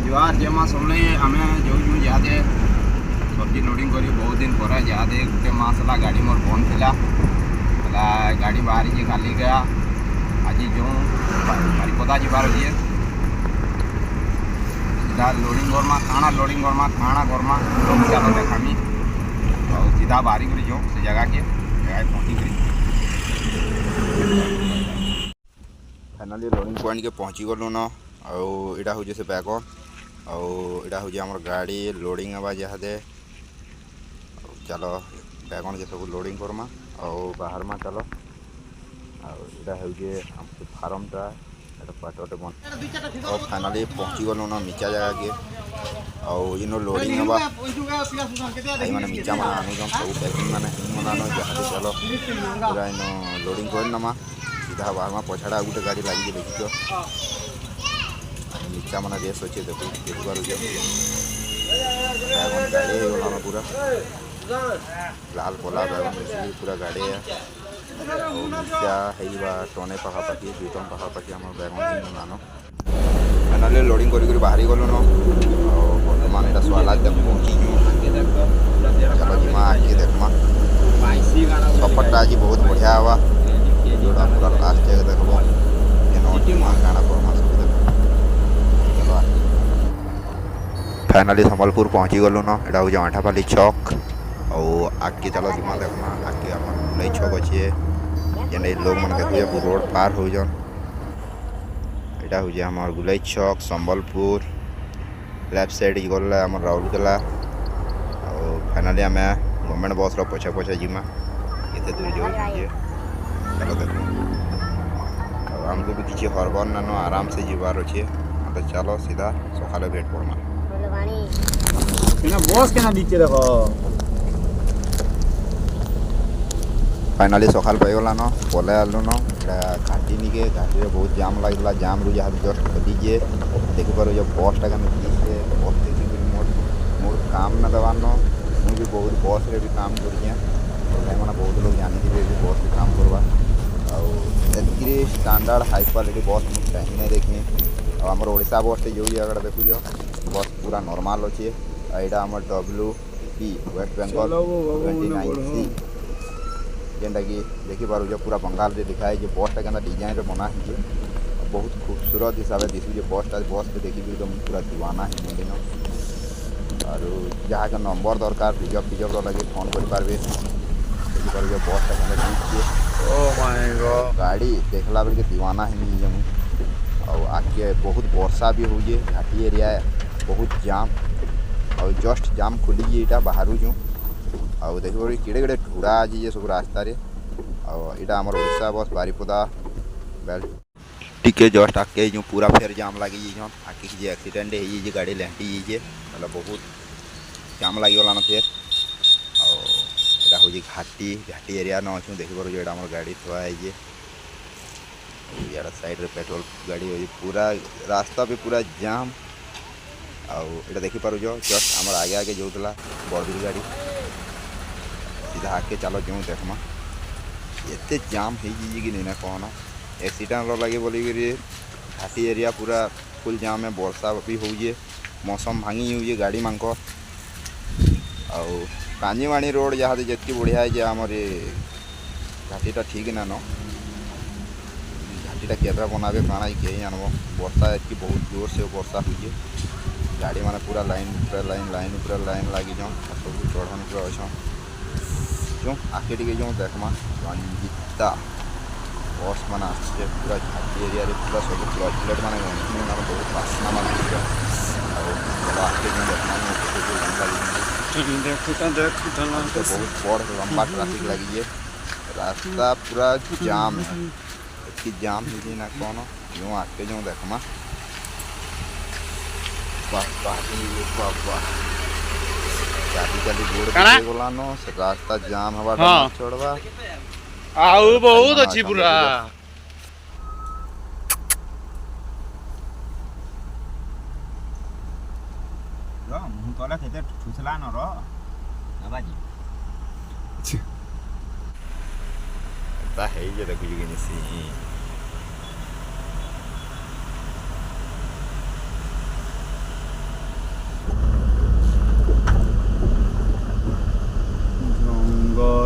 जुआर जेमा समले आम जो जादे सब्जी लोडिंग कर बहुत दिन पर जादे गोटे मास है गाड़ी मोर बंद थी गाड़ी बाहरी खाली गया आज जो बारिपदा जीवार अच्छे सीधा लोडिंग करमा काଣା लोडिंग करमा काଣା करमा सब देखामी और सीधा बाहरी कर जो से जगह के पहुँची कर फाइनाली लोडिंग पॉइंट के पहुँची गलु न आउटा हूँ से बैकअप आउटा हूँ आम गाड़ी लोडिंग हवा जहादे चलो बैगन के सब लोडिंग करमा बाहर में चलो आउटा हूँ फार्मटा पाटटे बन और फाइनाली पहुँची गलु न नीचा जगह के इन लोडिंग हवा मैंने नीचा मैंने आनुन सब पैकिंग मैंने हिंग जहादे चलो पूरा इन लोडिंग कर नमा सीधा बाहर में पछाड़ा गोटे गाड़ी लगी देखिच नीचा मैंने रेस अच्छे देखिपार बैगन गाड़ी होगा पूरा लाल पला बैगन मिसिक पूरा गाड़ी है नीचा है टने पखापाखि 2 टन पखापाखि आम बैगन नानो फाइनाली लोडिंग कर बाहरी गलु न बर्तमान यहाँ स्वाला पहुँची चलो जीमा आगे देखमा सफरटा आज बहुत बढ़िया हवा जोड़ा पूरा लास्ट जगह देखो गाना करमा सब चलो फाइनाली सम्बलपुर पहुँची गलु न यहाँ हूँ आंठापाली छक और आगे चलो जीमा देखना आगे आम गुलई छक अच्छे जे लोग मन देखो रोड पार हो जान यहाँ हूँ आम गुलई छक सम्बलपुर लेफ्ट साइड गला आम राउरकेला और फाइनाली आम गवर्नमेंट बस पछे पछे जीमा केते दूर जाऊँ चलो देखो आमको भी किसी हरबर नान आराम से जीवार अच्छे तो चलो सीधा सकाले भेट पड़मा बस के दीचे देखो फाइनाली सकाल पाईगला न पलै आलु न घाटी निके घाटी में बहुत जाम लगला जाम रू जहाँ जस्ट खोलीजे देखिपार बसटा के दिखे बस देखिक मोर काम ना देवार न मुझे भी बहुत बस रे भी काम करें मैंने बहुत लोग जानी भी बस रे काम करवा और स्टैंडर्ड हाई क्वालिटी बस मुझे कहीं नहीं देखी और आम ओडिशा बस जो जगह देखुच बस पूरा नॉर्मल अच्छे यहाँ आम WP वेस्ट बेंगल 29C जेनटा कि देखिपार पूरा बंगाल से लिखाई बसटा के डिजाइन बना है बहुत खूबसूरत हिसाब से दिशुचे बसटा बस के देखी एकदम पूरा दीवाना है दिन और जहाँ के नंबर दरकार रिजर्व लगे फोन कर देखिपार बसटा के गाड़ी देखला बेल के दीवाना है और आगे बहुत वर्षा भी हो घाटी एरिया बहुत जाम और जस्ट जाम खुली यहाँ बाहर जो और देखिए किड़े किड़े ढूड़ा आज ये सब रास्ता रे और यहाँ आम ओडिशा बस बारिपदा बेल्ट टिके जस्ट आके जो पूरा फेर जाम लगी आके जे एक्सीडेंट है गाड़ी लेंटी मतलब बहुत जाम लगिगला न फेर और यहाँ हूँ घाटी घाटी एरिया न अच्छे देखिपार यहाँ आम गाड़ी थुआ है यार साइड रे पेट्रोल गाड़ी हो पूरा रास्ता पे पूरा जाम और यहाँ देखिपार जस्ट आम आगे आगे जाऊला बड़दूर गाड़ी सीधा आके चलो जो देखमा एते जाम हो कि नहीं ना कहना एक्सीडेंट लगे बोली घाटी एरिया पूरा फुल जाम है वर्षा भी हो मौसम भांगी हुई गाड़ी मांक और कांजीवाणी रोड जहाँ जितकी बढ़िया है आम घाटीटा ठीक ना न घाटीटा केबे बनाबे काଣା किए जानब वर्षा एतकी बहुत जोर से वर्षा हुई गाड़ी माने पूरा लाइन लगी जाऊँ सब चढ़न पूरा अच्छा जो आगे टे जो देखमा रंजिता बस मान आसे पूरा घाटी एरिया पूरा सब प्लेट मान बहुत बास्ना मान आगे जो देखना बहुत बड़ लंबा ट्राफिक लगी रास्ता पूरा जाम है इतनी जाम है ना कौन जो आगे जो देखमा गला न रास्ता जाम हवा छोड़वा आउ बहुत अच्छी पूरा मुँह तले खेते ठुसला न बाजी है जे देखु कि निसी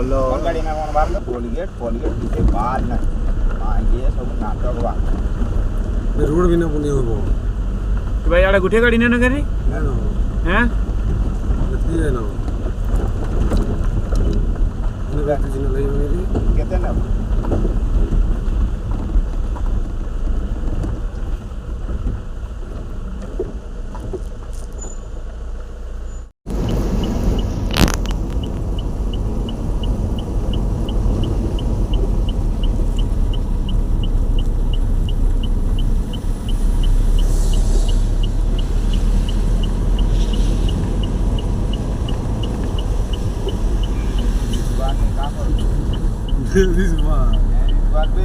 बोलो कौन गाड़ी में कौन बाहर कोलगेट कोलगेट पीछे बाल ना हाँ ये सब नाटक बा रोड भी ना पुणे हो भाई आड़ा गुठे गाड़ी ना करी है ना हैं इतनी है ना इन्हें बैठ के जिन्हें ले जाएंगे कहते ना this one बात पे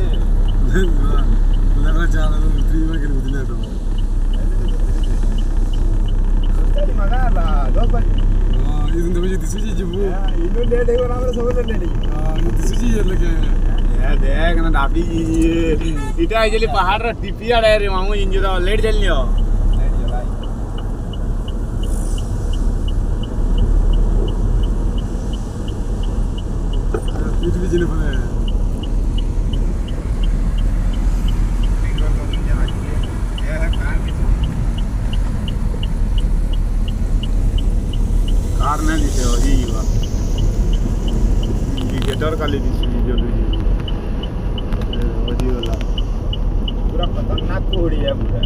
लगा चाला तो फ्री में कर दिला तो गाड़ी मंगा ला 2 बजे हां इधर तो मुझे दिसुजी जबू इनो लेट है ना सब लेट हां ये दिसुजी ये लगे ए देख ना डाबी इटा जली पहाड़ र टीपी आड़े रे मामू इंजो लेट जलियो इट भी जिने पड़े कार ना दिसे हो ही बा इंडिकेटर का ले दिसी जो लुजी ओजी वाला पूरा खतरनाक कोड़ी है पूरा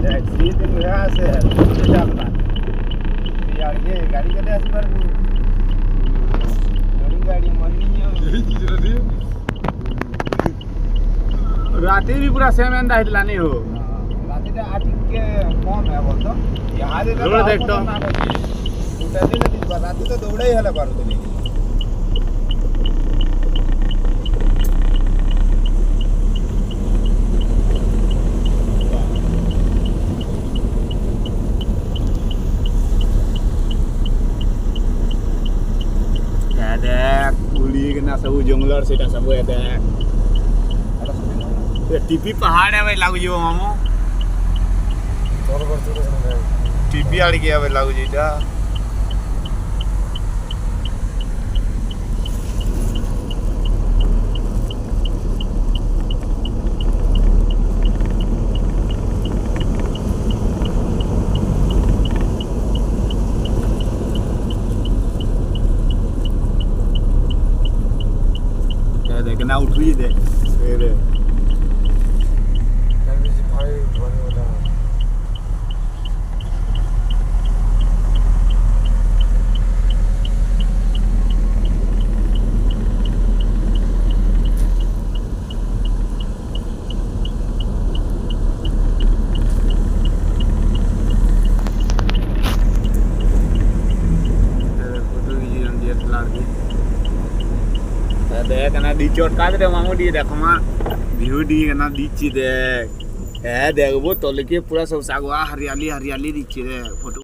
टैक्सी दिन यहाँ से जाता यार ये गाड़ी के ऐसे पर लोडिंग गाड़ी मरनी है यही चीज रहती है राते भी पूरा सेम एंड हाइट लाने हो रात के 8 के कम है बोल तो यहाँ दे रोड देख तो उठा दे ना रात तो दौड़ा ही हला पारो तो नहीं देख उली के ना सब जंगलर सेटा सब है देख ये टीपी पहाड़ है भाई लागू जीवो मामू चलो कर चलो सुन टीपी आड़ गया भाई लागू जीजा देख ना उठी दे फिर जी भाई धोने वाला फोटो की DSLR की देख ना दी चोट काट रे मामू दी देख मा व्यू दी ना दीची देख ए देख वो तोल के पूरा सब सागवा हरियाली हरियाली दीची रे फोटो